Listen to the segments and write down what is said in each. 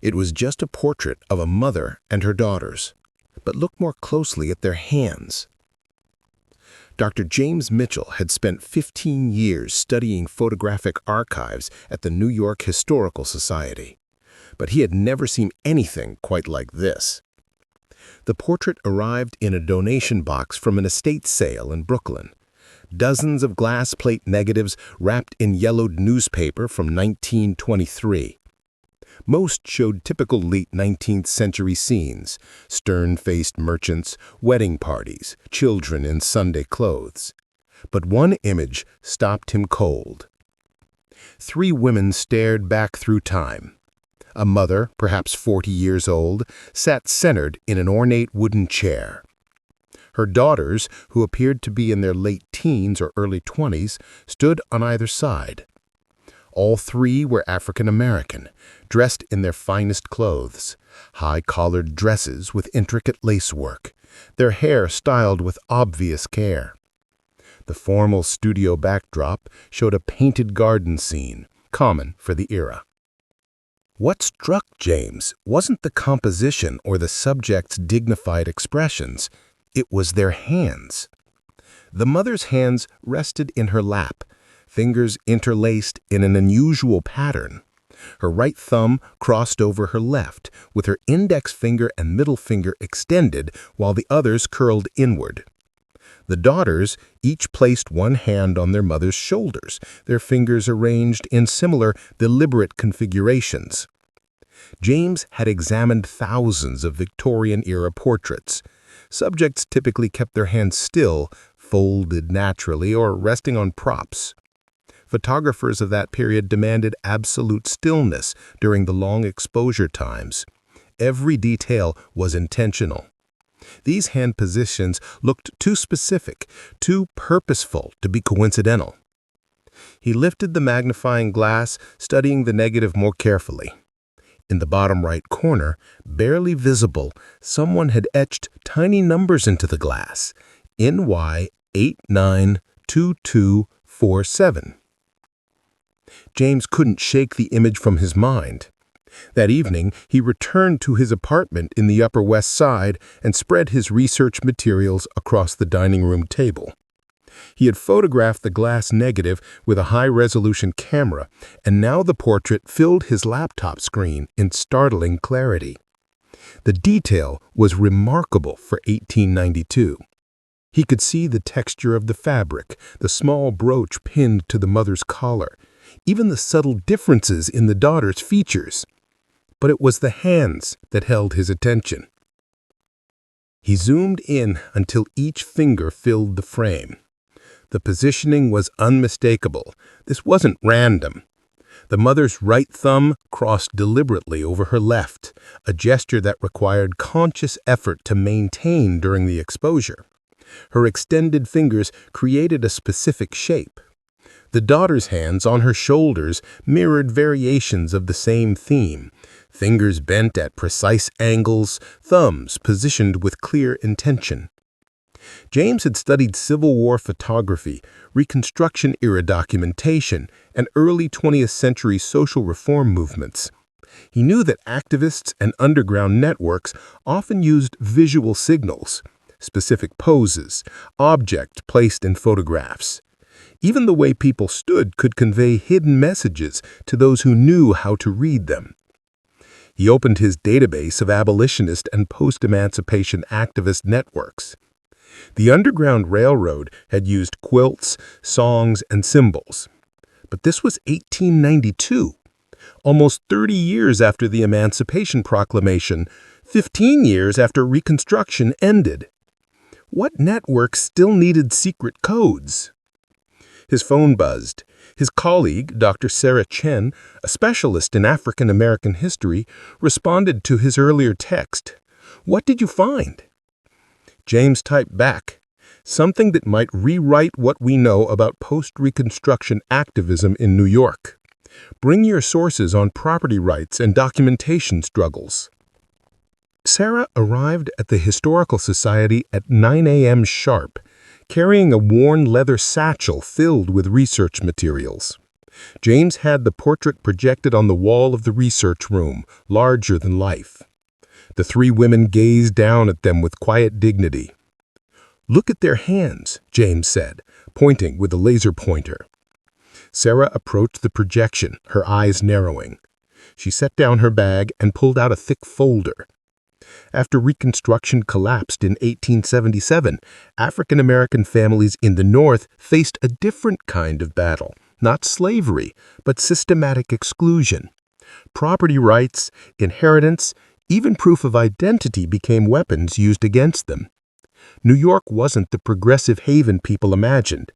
It was just a portrait of a mother and her daughters. But look more closely at their hands. Dr. James Mitchell had spent 15 years studying photographic archives at the New York Historical Society, but he had never seen anything quite like this. The portrait arrived in a donation box from an estate sale in Brooklyn. Dozens of glass plate negatives wrapped in yellowed newspaper from 1923. Most showed typical late 19th century scenes: stern-faced merchants, wedding parties, children in Sunday clothes. But one image stopped him cold. 3 women stared back through time. A mother, perhaps 40 years old, sat centered in an ornate wooden chair. Her daughters, who appeared to be in their late teens or early 20s, stood on either side. All 3 were African American, dressed in their finest clothes, high-collared dresses with intricate lacework, their hair styled with obvious care. The formal studio backdrop showed a painted garden scene, common for the era. What struck James wasn't the composition or the subject's dignified expressions. It was their hands. The mother's hands rested in her lap, fingers interlaced in an unusual pattern. Her right thumb crossed over her left, with her index finger and middle finger extended while the others curled inward. The daughters each placed one hand on their mother's shoulders, their fingers arranged in similar, deliberate configurations. James had examined thousands of Victorian-era portraits. Subjects typically kept their hands still, folded naturally, or resting on props. Photographers of that period demanded absolute stillness during the long exposure times. Every detail was intentional. These hand positions looked too specific, too purposeful to be coincidental. He lifted the magnifying glass, studying the negative more carefully. In the bottom right corner, barely visible, someone had etched tiny numbers into the glass: NY 892247. James couldn't shake the image from his mind. That evening, he returned to his apartment in the Upper West Side and spread his research materials across the dining room table. He had photographed the glass negative with a high-resolution camera, and now the portrait filled his laptop screen in startling clarity. The detail was remarkable for 1892. He could see the texture of the fabric, the small brooch pinned to the mother's collar, even the subtle differences in the daughter's features. But it was the hands that held his attention. He zoomed in until each finger filled the frame. The positioning was unmistakable. This wasn't random. The mother's right thumb crossed deliberately over her left, a gesture that required conscious effort to maintain during the exposure. Her extended fingers created a specific shape. The daughter's hands on her shoulders mirrored variations of the same theme: fingers bent at precise angles, thumbs positioned with clear intention. James had studied Civil War photography, Reconstruction-era documentation, and early 20th century social reform movements. He knew that activists and underground networks often used visual signals, specific poses, objects placed in photographs. Even the way people stood could convey hidden messages to those who knew how to read them. He opened his database of abolitionist and post-emancipation activist networks. The Underground Railroad had used quilts, songs, and symbols. But this was 1892, almost 30 years after the Emancipation Proclamation, 15 years after Reconstruction ended. What networks still needed secret codes? His phone buzzed. His colleague, Dr. Sarah Chen, a specialist in African American history, responded to his earlier text. "What did you find?" James typed back, "Something that might rewrite what we know about post-Reconstruction activism in New York. Bring your sources on property rights and documentation struggles." Sarah arrived at the Historical Society at 9 a.m. sharp, carrying a worn leather satchel filled with research materials. James had the portrait projected on the wall of the research room, larger than life. The three women gazed down at them with quiet dignity. "Look at their hands," James said, pointing with a laser pointer. Sarah approached the projection, her eyes narrowing. She set down her bag and pulled out a thick folder. After Reconstruction collapsed in 1877, African American families in the North faced a different kind of battle, not slavery, but systematic exclusion. Property rights, inheritance, even proof of identity became weapons used against them. New York wasn't the progressive haven people imagined.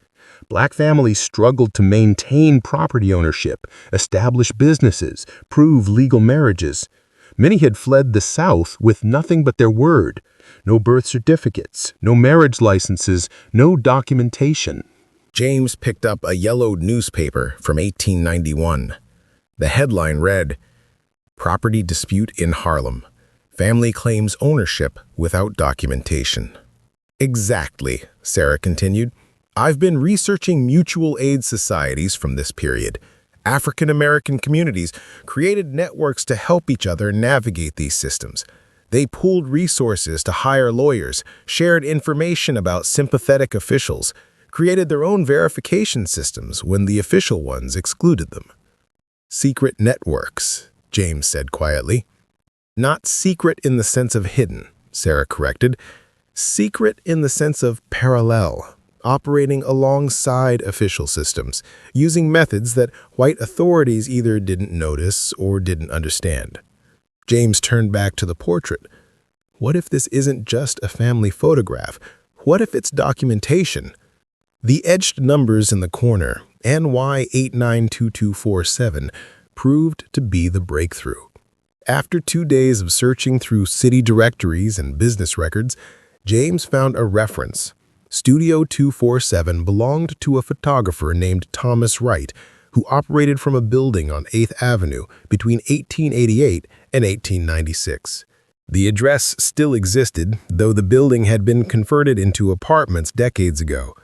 Black families struggled to maintain property ownership, establish businesses, prove legal marriages. Many had fled the South with nothing but their word. No birth certificates, no marriage licenses, no documentation. James picked up a yellowed newspaper from 1891. The headline read, "Property Dispute in Harlem. Family claims ownership without documentation." "Exactly," Sarah continued. "I've been researching mutual aid societies from this period. African American communities created networks to help each other navigate these systems. They pooled resources to hire lawyers, shared information about sympathetic officials, created their own verification systems when the official ones excluded them." "Secret networks," James said quietly. "Not secret in the sense of hidden," Sarah corrected. "Secret in the sense of parallel, operating alongside official systems, using methods that white authorities either didn't notice or didn't understand." James turned back to the portrait. "What if this isn't just a family photograph? What if it's documentation?" The etched numbers in the corner, NY892247, proved to be the breakthrough. After 2 days of searching through city directories and business records, James found a reference. Studio 247 belonged to a photographer named Thomas Wright, who operated from a building on 8th Avenue between 1888 and 1896. The address still existed, though the building had been converted into apartments decades ago.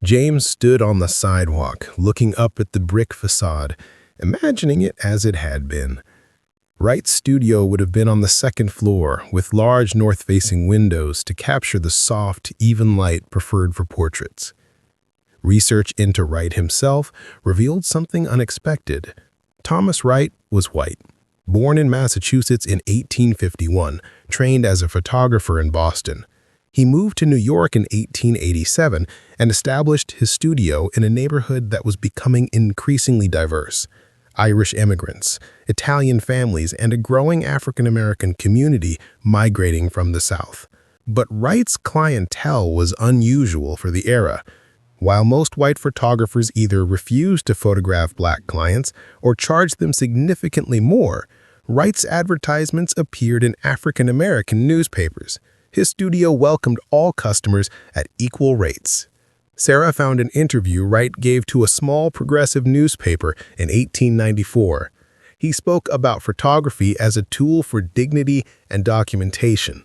James stood on the sidewalk, looking up at the brick facade, imagining it as it had been. Wright's studio would have been on the second floor, with large north-facing windows to capture the soft, even light preferred for portraits. Research into Wright himself revealed something unexpected. Thomas Wright was white. Born in Massachusetts in 1851, trained as a photographer in Boston. He moved to New York in 1887 and established his studio in a neighborhood that was becoming increasingly diverse. Irish immigrants, Italian families, and a growing African-American community migrating from the South. But Wright's clientele was unusual for the era. While most white photographers either refused to photograph black clients or charged them significantly more, Wright's advertisements appeared in African-American newspapers. His studio welcomed all customers at equal rates. Sarah found an interview Wright gave to a small progressive newspaper in 1894. He spoke about photography as a tool for dignity and documentation,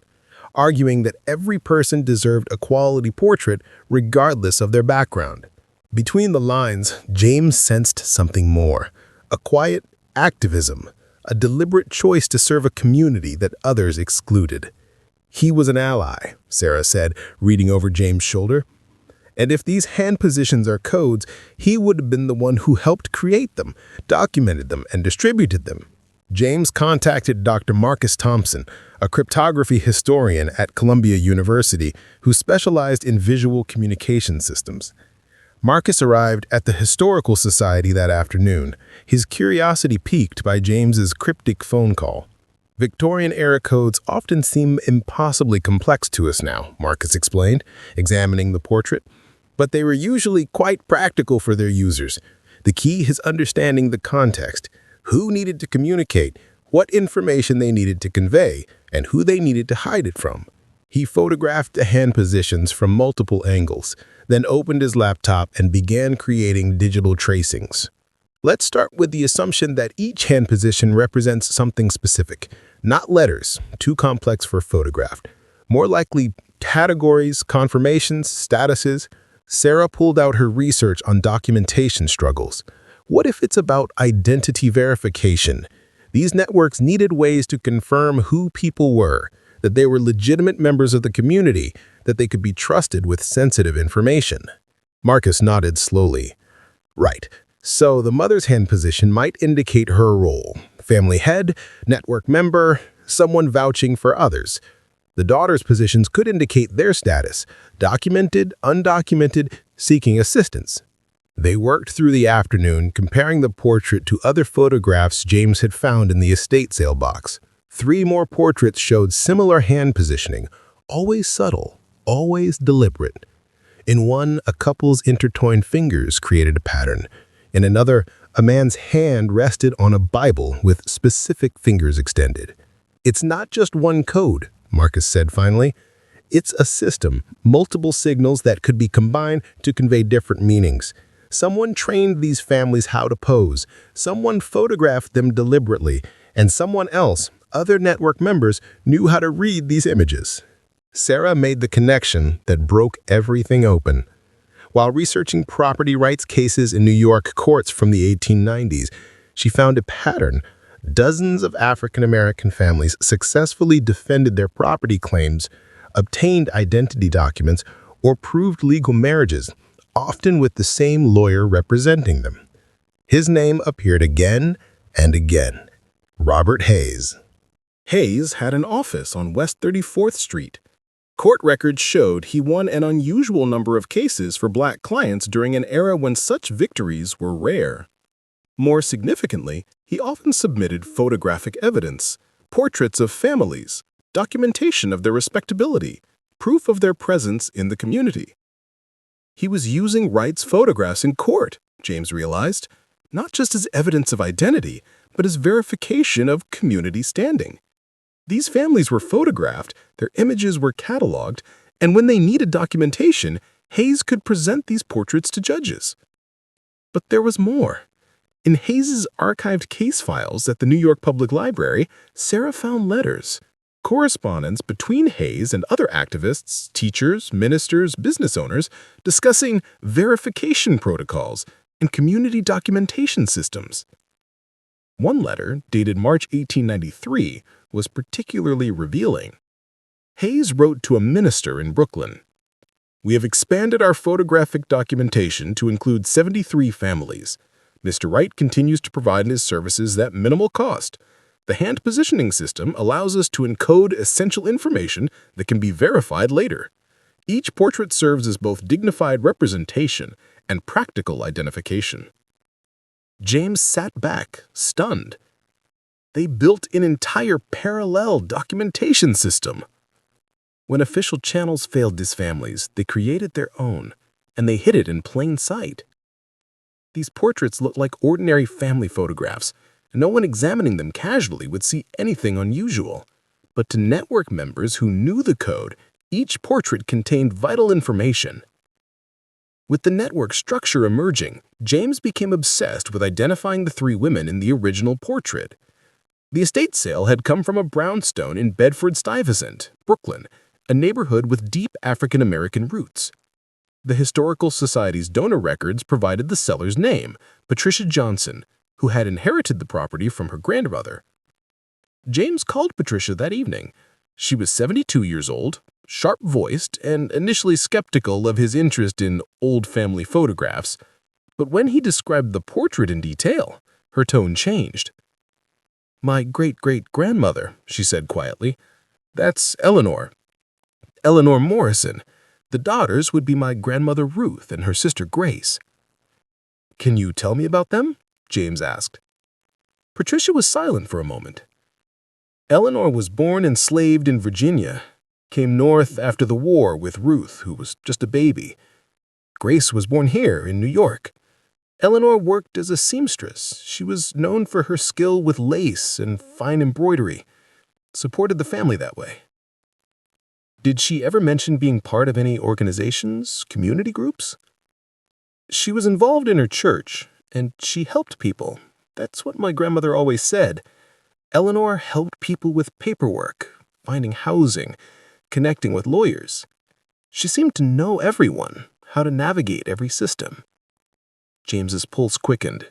arguing that every person deserved a quality portrait regardless of their background. Between the lines, James sensed something more, a quiet activism, a deliberate choice to serve a community that others excluded. "He was an ally," Sarah said, reading over James' shoulder. "And if these hand positions are codes, he would have been the one who helped create them, documented them, and distributed them." James contacted Dr. Marcus Thompson, a cryptography historian at Columbia University who specialized in visual communication systems. Marcus arrived at the Historical Society that afternoon, his curiosity piqued by James's cryptic phone call. "Victorian-era codes often seem impossibly complex to us now," Marcus explained, examining the portrait. "But they were usually quite practical for their users. The key is understanding the context, who needed to communicate, what information they needed to convey, and who they needed to hide it from." He photographed the hand positions from multiple angles, then opened his laptop and began creating digital tracings. "Let's start with the assumption that each hand position represents something specific, not letters, too complex for a photograph. More likely categories, confirmations, statuses." Sarah pulled out her research on documentation struggles. What if it's about identity verification? These networks needed ways to confirm who people were, that they were legitimate members of the community, that they could be trusted with sensitive information. Marcus nodded slowly. Right. So the mother's hand position might indicate her role. Family head, network member, someone vouching for others. The daughter's positions could indicate their status, documented, undocumented, seeking assistance. They worked through the afternoon, comparing the portrait to other photographs James had found in the estate sale box. 3 more portraits showed similar hand positioning, always subtle, always deliberate. In one, a couple's intertwined fingers created a pattern. In another, a man's hand rested on a Bible with specific fingers extended. It's not just one code, Marcus said finally. It's a system, multiple signals that could be combined to convey different meanings. Someone trained these families how to pose, someone photographed them deliberately, and someone else, other network members, knew how to read these images. Sarah made the connection that broke everything open. While researching property rights cases in New York courts from the 1890s, she found a pattern. Dozens of African-American families successfully defended their property claims, obtained identity documents, or proved legal marriages, often with the same lawyer representing them. His name appeared again and again. Robert Hayes. Hayes had an office on West 34th Street. Court records showed he won an unusual number of cases for black clients during an era when such victories were rare. More significantly, he often submitted photographic evidence, portraits of families, documentation of their respectability, proof of their presence in the community. He was using Wright's photographs in court, James realized, not just as evidence of identity, but as verification of community standing. These families were photographed, their images were cataloged, and when they needed documentation, Hayes could present these portraits to judges. But there was more. In Hayes's archived case files at the New York Public Library, Sarah found letters, correspondence between Hayes and other activists, teachers, ministers, business owners, discussing verification protocols and community documentation systems. One letter, dated March 1893, was particularly revealing. Hayes wrote to a minister in Brooklyn, "We have expanded our photographic documentation to include 73 families. Mr. Wright continues to provide his services at minimal cost. The hand positioning system allows us to encode essential information that can be verified later. Each portrait serves as both dignified representation and practical identification." James sat back, stunned. They built an entire parallel documentation system. When official channels failed these families, they created their own, and they hid it in plain sight. These portraits looked like ordinary family photographs, and no one examining them casually would see anything unusual. But to network members who knew the code, each portrait contained vital information. With the network structure emerging, James became obsessed with identifying the 3 women in the original portrait. The estate sale had come from a brownstone in Bedford-Stuyvesant, Brooklyn, a neighborhood with deep African-American roots. The Historical Society's donor records provided the seller's name, Patricia Johnson, who had inherited the property from her grandmother. James called Patricia that evening. She was 72 years old, sharp-voiced, and initially skeptical of his interest in old family photographs. But when he described the portrait in detail, her tone changed. "My great-great-grandmother," she said quietly. "That's Elellanar Morrison. The daughters would be my grandmother Ruth and her sister Grace." "Can you tell me about them?" James asked. Patricia was silent for a moment. "Eleanor was born enslaved in Virginia, came north after the war with Ruth, who was just a baby. Grace was born here in New York. Eleanor worked as a seamstress. She was known for her skill with lace and fine embroidery, supported the family that way." "Did she ever mention being part of any organizations, community groups?" "She was involved in her church, and she helped people. That's what my grandmother always said. Eleanor helped people with paperwork, finding housing, connecting with lawyers. She seemed to know everyone, how to navigate every system." James's pulse quickened.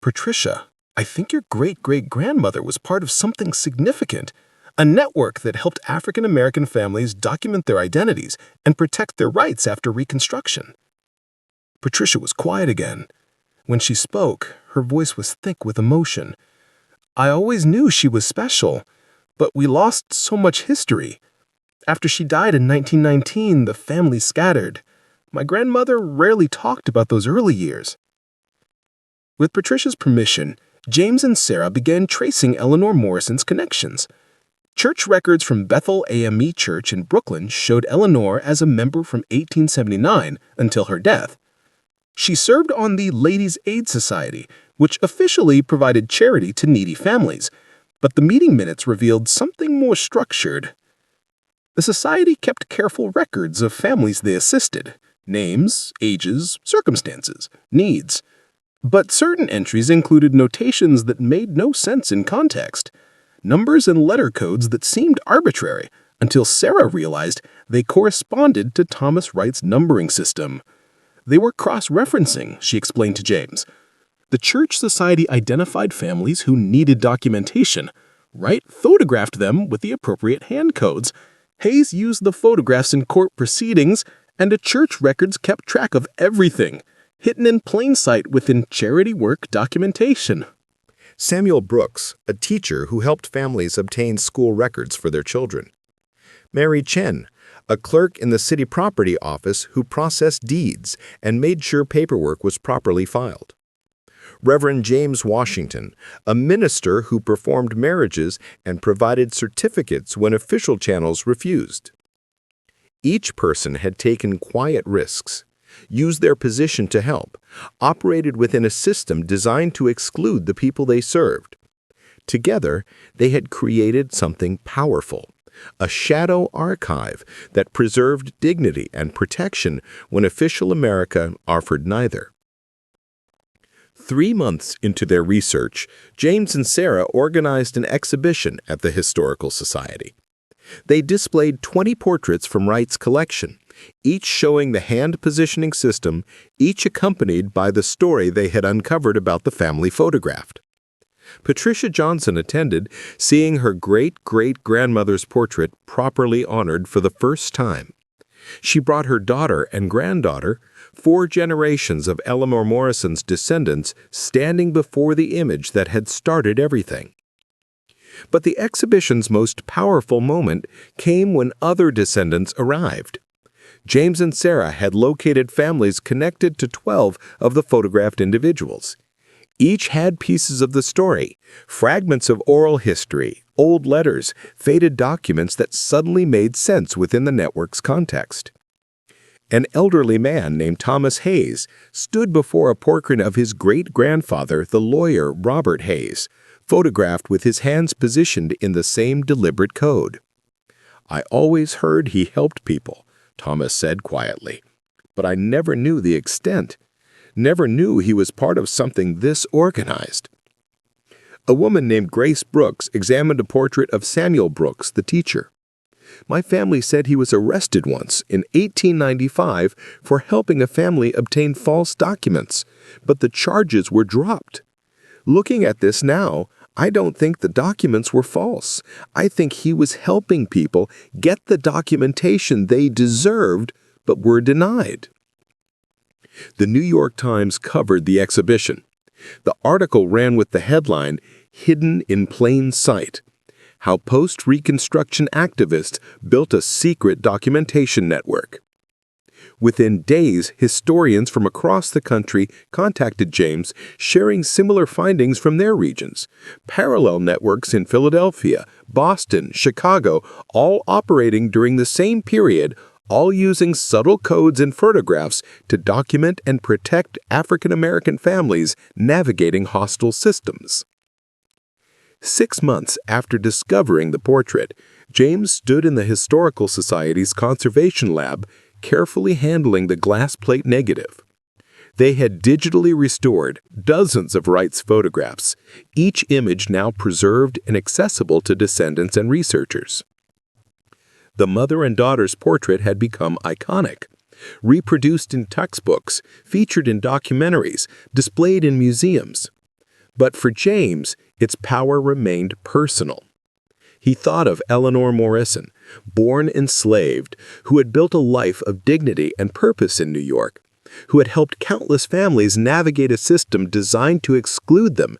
Patricia, I think your great-great-grandmother was part of something significant, a network that helped African American families document their identities and protect their rights after Reconstruction. Patricia was quiet again. When she spoke, her voice was thick with emotion. I always knew she was special, but we lost so much history. After she died in 1919, the family scattered. My grandmother rarely talked about those early years. With Patricia's permission, James and Sarah began tracing Elellanar Morrison's connections. Church records from Bethel AME Church in Brooklyn showed Eleanor as a member from 1879 until her death. She served on the Ladies' Aid Society, which officially provided charity to needy families, but the meeting minutes revealed something more structured. The society kept careful records of families they assisted, names, ages, circumstances, needs. But certain entries included notations that made no sense in context, numbers and letter codes that seemed arbitrary until Sarah realized they corresponded to Thomas Wright's numbering system. They were cross-referencing, she explained to James. The church society identified families who needed documentation. Wright photographed them with the appropriate hand codes. Hayes used the photographs in court proceedings, and the church records kept track of everything, hidden in plain sight within charity work documentation. Samuel Brooks, a teacher who helped families obtain school records for their children. Mary Chen, a clerk in the city property office who processed deeds and made sure paperwork was properly filed. Reverend James Washington, a minister who performed marriages and provided certificates when official channels refused. Each person had taken quiet risks, used their position to help, operated within a system designed to exclude the people they served. Together, they had created something powerful, a shadow archive that preserved dignity and protection when official America offered neither. 3 months into their research, James and Sarah organized an exhibition at the Historical Society. They displayed 20 portraits from Wright's collection, each showing the hand positioning system, each accompanied by the story they had uncovered about the family photographed. Patricia Johnson attended, seeing her great-great-grandmother's portrait properly honored for the first time. She brought her daughter and granddaughter, 4 generations of Elellanar Morrison's descendants, standing before the image that had started everything. But the exhibition's most powerful moment came when other descendants arrived. James and Sarah had located families connected to 12 of the photographed individuals. Each had pieces of the story, fragments of oral history, old letters, faded documents that suddenly made sense within the network's context. An elderly man named Thomas Hayes stood before a portrait of his great-grandfather, the lawyer Robert Hayes, photographed with his hands positioned in the same deliberate code. "I always heard he helped people," Thomas said quietly, "but I never knew the extent. Never knew he was part of something this organized." A woman named Grace Brooks examined a portrait of Samuel Brooks, the teacher. "My family said he was arrested once in 1895 for helping a family obtain false documents, but the charges were dropped. Looking at this now, I don't think the documents were false. I think he was helping people get the documentation they deserved but were denied." The New York Times covered the exhibition. The article ran with the headline, "Hidden in Plain Sight: How Post-Reconstruction Activists Built a Secret Documentation Network." Within days, historians from across the country contacted James, sharing similar findings from their regions. Parallel networks in Philadelphia, Boston, Chicago, all operating during the same period, all using subtle codes and photographs to document and protect African American families navigating hostile systems. 6 months after discovering the portrait, James stood in the Historical Society's conservation lab, carefully handling the glass plate negative. They had digitally restored dozens of Wright's photographs, each image now preserved and accessible to descendants and researchers. The mother and daughter's portrait had become iconic, reproduced in textbooks, featured in documentaries, displayed in museums. But for James, its power remained personal. He thought of Elellanar Morrison, born enslaved, who had built a life of dignity and purpose in New York, who had helped countless families navigate a system designed to exclude them,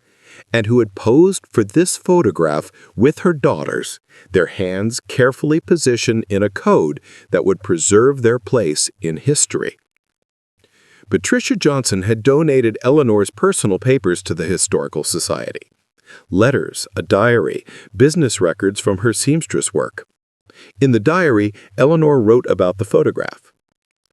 and who had posed for this photograph with her daughters, their hands carefully positioned in a code that would preserve their place in history. Patricia Johnson had donated Eleanor's personal papers to the Historical Society. Letters, a diary, business records from her seamstress work. In the diary, Eleanor wrote about the photograph.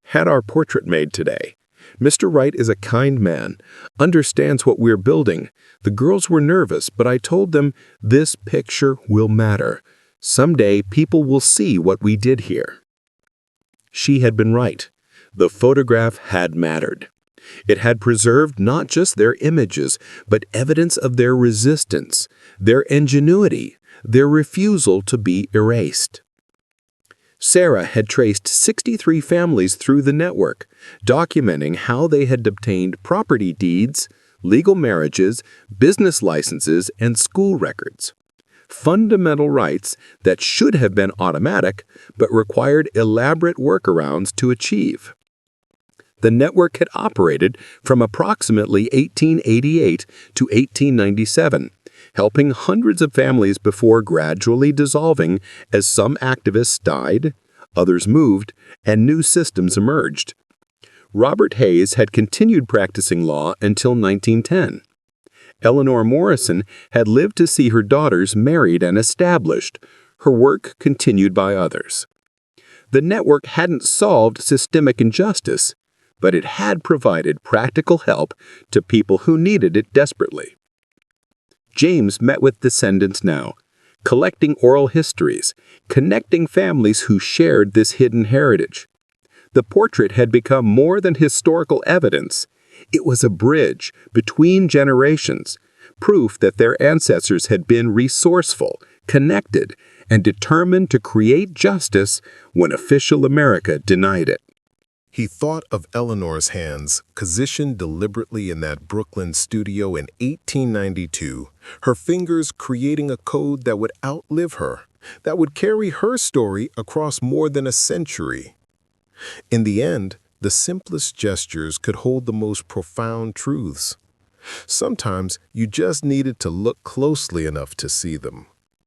Had our portrait made today. Mr. Wright is a kind man, understands what we're building. The girls were nervous, but I told them, this picture will matter. Someday people will see what we did here. She had been right. The photograph had mattered. It had preserved not just their images, but evidence of their resistance, their ingenuity, their refusal to be erased. Sarah had traced 63 families through the network, documenting how they had obtained property deeds, legal marriages, business licenses, and school records. Fundamental rights that should have been automatic, but required elaborate workarounds to achieve. The network had operated from approximately 1888 to 1897, helping hundreds of families before gradually dissolving as some activists died, others moved, and new systems emerged. Robert Hayes had continued practicing law until 1910. Elellanar Morrison had lived to see her daughters married and established, her work continued by others. The network hadn't solved systemic injustice, but it had provided practical help to people who needed it desperately. James met with descendants now, collecting oral histories, connecting families who shared this hidden heritage. The portrait had become more than historical evidence. It was a bridge between generations, proof that their ancestors had been resourceful, connected, and determined to create justice when official America denied it. He thought of Eleanor's hands, positioned deliberately in that Brooklyn studio in 1892, her fingers creating a code that would outlive her, that would carry her story across more than a century. In the end, the simplest gestures could hold the most profound truths. Sometimes you just needed to look closely enough to see them.